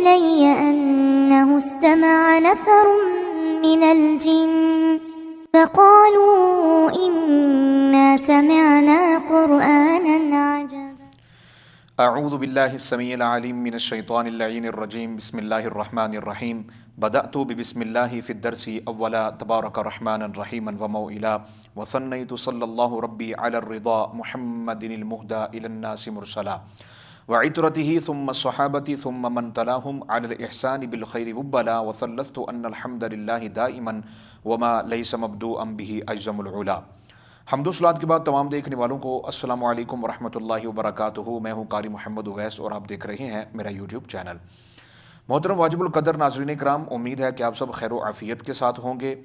إلي أنه استمع نفر من الجن فقالوا إنا سمعنا قرآنا عجبا. اعوذ باللہ السمیع العلیم من الشیطان اللعین الرجیم بسم اللہ الرحمن الرحیم بدأت ببسم اللہ فی الدرس اولا تبارک رحمانا رحیما وموئلا وثنیت صلی اللہ ربی علی الرضا محمد المہدى الی الناس مرسلا وعطرته ثم الصحابة ثم من تلاهم على الإحسان بالخير وبلا وثلثت أن الحمد لله دائما وما ليس مبدوءا به أجزم العلا. حمد و صلات کے بعد تمام دیکھنے والوں کو السلام علیکم ورحمۃ اللہ وبرکاتہ. میں ہوں قاری محمد اویس اور آپ دیکھ رہے ہیں میرا یوٹیوب چینل. محترم واجب القدر ناظرین کرام، امید ہے کہ آپ سب خیر و عافیت کے ساتھ ہوں گے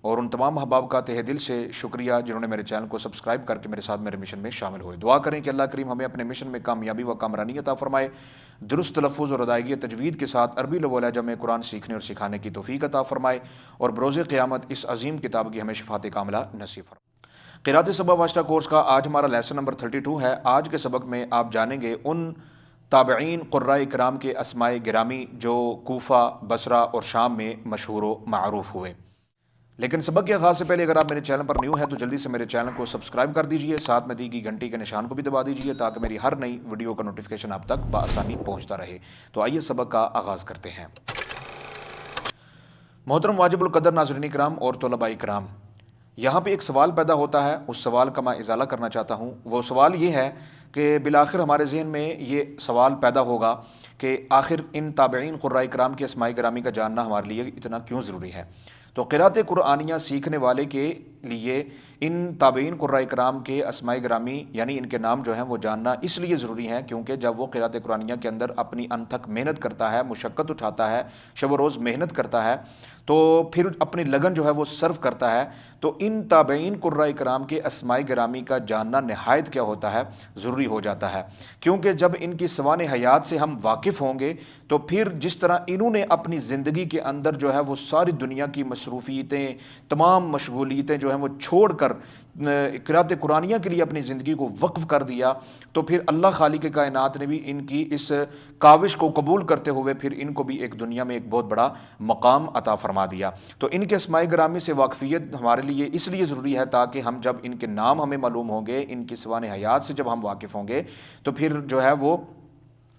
اور ان تمام احباب کا تہ دل سے شکریہ جنہوں نے میرے چینل کو سبسکرائب کر کے میرے ساتھ میرے مشن میں شامل ہوئے. دعا کریں کہ اللہ کریم ہمیں اپنے مشن میں کامیابی و کامرانی عطا فرمائے، درست تلفظ اور ادائیگی تجوید کے ساتھ عربی لغو لہجہ میں قرآن سیکھنے اور سکھانے کی توفیق عطا فرمائے اور بروز قیامت اس عظیم کتاب کی ہمیں شفاعت کاملہ نصیب فرمائے. قراءت سبع واسطہ کورس کا آج ہمارا لیسن نمبر 32 ہے. آج کے سبق میں آپ جانیں گے ان تابعین قرۂ کرام کے اسماء گرامی جو کوفہ، بصرہ اور شام میں مشہور و معروف ہوئے. لیکن سبق کے آغاز سے پہلے اگر آپ میرے چینل پر نیو ہیں تو جلدی سے میرے چینل کو سبسکرائب کر دیجئے، ساتھ میں دی گئی گھنٹی کے نشان کو بھی دبا دیجئے تاکہ میری ہر نئی ویڈیو کا نوٹیفیکیشن آپ تک بآسانی پہنچتا رہے. تو آئیے سبق کا آغاز کرتے ہیں. محترم واجب القدر ناظرین کرام اور طلباء کرام، یہاں پہ ایک سوال پیدا ہوتا ہے، اس سوال کا میں ازالہ کرنا چاہتا ہوں. وہ سوال یہ ہے کہ بالآخر ہمارے ذہن میں یہ سوال پیدا ہوگا کہ آخر ان تابعین قرۂ کرام کے اسماء گرامی کا جاننا ہمارے لیے اتنا کیوں ضروری ہے. تو قراءت قرآنیہ سیکھنے والے کے لیے ان تابعین قرۂ کرام کے اسماء گرامی یعنی ان کے نام جو ہیں وہ جاننا اس لیے ضروری ہے کیونکہ جب وہ قراءت قرآنیہ کے اندر اپنی انتھک محنت کرتا ہے، مشقت اٹھاتا ہے، شب و روز محنت کرتا ہے، تو پھر اپنی لگن جو ہے وہ صرف کرتا ہے، تو ان تابعین قرۂ کرام کے اسماء گرامی کا جاننا نہایت کیا ہوتا ہے، ضروری ہو جاتا ہے. کیونکہ جب ان کی سوانح حیات سے ہم واقف ہوں گے تو پھر جس طرح انہوں نے اپنی زندگی کے اندر جو ہے وہ ساری دنیا کی مصروفیتیں، تمام مشغولیتیں جو ہیں وہ چھوڑ کر قراءت قرآنیہ کے لیے اپنی زندگی کو وقف کر دیا، تو پھر اللہ خالق کائنات نے بھی ان کی اس کاوش کو قبول کرتے ہوئے پھر ان کو بھی ایک دنیا میں ایک بہت بڑا مقام عطا فرما دیا. تو ان کے اسماء گرامی سے واقفیت ہمارے لیے اس لیے ضروری ہے تاکہ ہم جب ان کے نام ہمیں معلوم ہوں گے، ان کی سوانح حیات سے جب ہم واقف ہوں گے تو پھر جو ہے وہ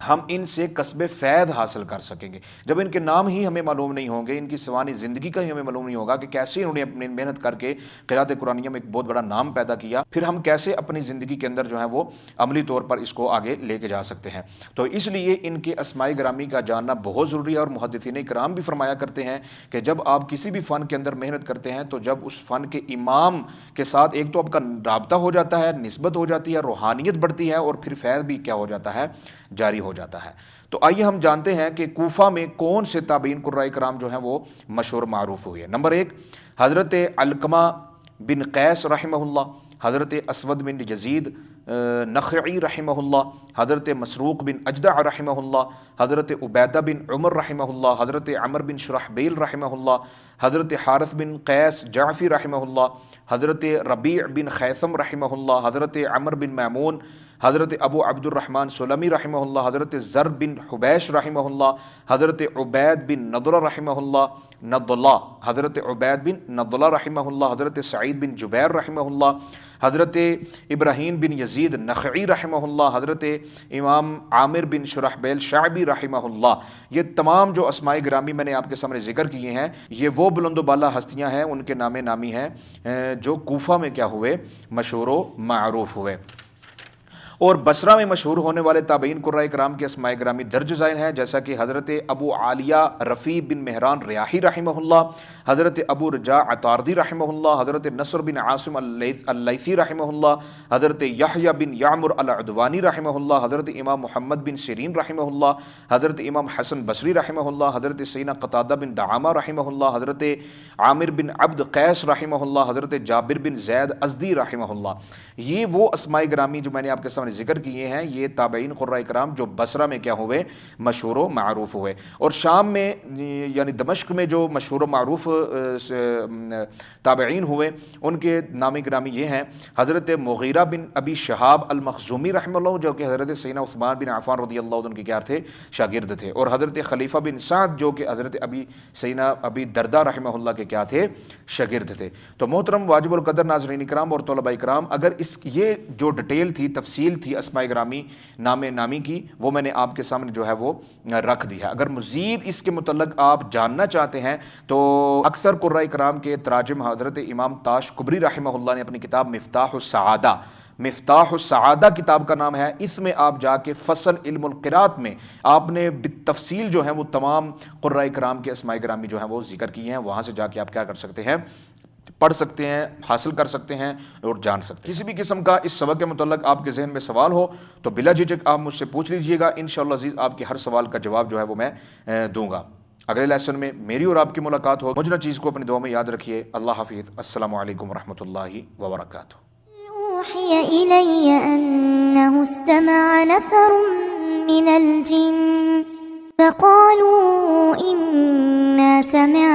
ہم ان سے کسب فیض حاصل کر سکیں گے. جب ان کے نام ہی ہمیں معلوم نہیں ہوں گے، ان کی سوانح زندگی کا ہی ہمیں معلوم نہیں ہوگا کہ کیسے انہوں نے اپنی محنت کر کے قراءت قرآنیہ میں ایک بہت بڑا نام پیدا کیا، پھر ہم کیسے اپنی زندگی کے اندر جو ہے وہ عملی طور پر اس کو آگے لے کے جا سکتے ہیں. تو اس لیے ان کے اسماء گرامی کا جاننا بہت ضروری ہے. اور محدثین کرام بھی فرمایا کرتے ہیں کہ جب آپ کسی بھی فن کے اندر محنت کرتے ہیں تو جب اس فن کے امام کے ساتھ ایک تو آپ کا رابطہ ہو جاتا ہے، نسبت ہو جاتی ہے، روحانیت بڑھتی ہے اور پھر فیض بھی کیا ہو جاتا ہے، جاری ہو جاتا ہے. تو آئیے ہم جانتے ہیں کہ کوفہ میں کون سے تابعین قرۂ کرام جو ہیں وہ مشہور معروف ہوئے. نمبر 1 حضرت علقمہ بن قیس رحمہ اللہ، حضرت اسود بن یزید نخعی رحمہ اللہ، حضرت مسروق بن اجدع رحمہ اللہ، حضرت عبیدہ بن عمر رحمہ اللہ، حضرت عمر بن شرحبیل رحمہ اللہ، حضرت حارث بن قیس جعفی رحمہ اللہ، حضرت ربیع بن خیثم رحمہ اللہ، حضرت عمر بن میمون، حضرت ابو عبد الرحمن سلمی رحمہ اللہ، حضرت زر بن حبیش رحمہ اللہ، حضرت عبید بن نضلہ رحمہ اللہ، حضرت عبید بن نضلہ رحمہ اللہ، حضرت سعید بن جبیر رحمہ اللہ، حضرت ابراہیم بن یزید نخعی رحمہ اللہ، حضرت امام عامر بن شرحبیل شعبی رحمہ اللہ. یہ تمام جو اسماء گرامی میں نے آپ کے سامنے ذکر کیے ہیں یہ وہ بلند و بالا ہستیاں ہیں، ان کے نام نامی ہیں جو کوفہ میں کیا ہوئے، مشہور و معروف ہوئے. اور بصرہ میں مشہور ہونے والے تابعین قرۂ کرام کے اسماء گرامی درج ذیل ہیں، جیسا کہ حضرت ابو عالیہ رفیع بن مہران ریاحی رحمہ اللہ، حضرت ابو رجاء عطاردی رحمہ اللہ، حضرت نصر بن عاصم اللیثی رحمہ اللہ، حضرت یحییٰ بن یعمر العدوانی رحمہ اللہ، حضرت امام محمد بن سیرین رحمہ اللہ، حضرت امام حسن بصری رحمہ اللہ، حضرت سیدنا قتادہ بن دعامہ رحمہ اللہ، حضرت عامر بن عبد قیس رحمہ اللہ، حضرت جابر بن زید ازدی رحمہ اللہ. یہ وہ اسماء گرامی جو میں نے آپ کے سامنے نے ذکر کیے ہیں یہ تابعین قرۂ کرام جو بصرہ میں کیا ہوئے، مشہور و معروف ہوئے، اور شام میں یعنی دمشق میں جو مشہور و معروف تابعین ہوئے ان کے نام گرامی یہ ہیں حضرت مغیرہ بن ابی شہاب المخزومی رحمہ اللہ، جو کہ حضرت سیدنا عثمان بن عفان رضی اللہ عنہ کے کیا تھے، شاگرد تھے، اور حضرت خلیفہ بن سعد جو کہ حضرت سیدنا ابی درداء رحمہ اللہ کے کیا تھے، شاگرد تھے۔ تو محترم واجب القدر ناظرین کرام اور طلباء کرام، اگر یہ جو ڈیٹیل تھی، تفصیل تھی اسماء گرامی نامی کی، وہ میں نے آپ کے سامنے جو ہے وہ رکھ دی ہے۔ اگر مزید اس کے متعلق آپ جاننا چاہتے ہیں تو اکثر قرآن کرام کے تراجم حضرت امام تاش کبری رحمہ اللہ نے اپنی کتاب مفتاح السعادہ کتاب کا نام ہے، اس میں آپ جا کے فصل علم القراءت میں آپ نے بالتفصیل جو ہیں وہ تمام قرآن کرام کے اسماء گرامی جو ہیں وہ ذکر کیے ہیں، وہاں سے جا کے آپ کیا کر سکتے ہیں، پڑھ سکتے ہیں، حاصل کر سکتے ہیں اور جان سکتے ہیں۔ کسی بھی قسم کا اس سبق کے متعلق آپ کے ذہن میں سوال ہو تو بلا جھجک آپ مجھ سے پوچھ لیجئے گا، انشاءاللہ عزیز آپ کے ہر سوال کا جواب جو ہے وہ میں دوں گا۔ اگلے لیسن میں میری اور آپ کی ملاقات ہو، مجھے چیز کو اپنی دعا میں یاد رکھیے۔ اللہ حافظ، السلام علیکم ورحمۃ اللہ وبرکاتہ۔ أوحي إلي أنه استمع نفر من الجن فقالوا إنا سمعنا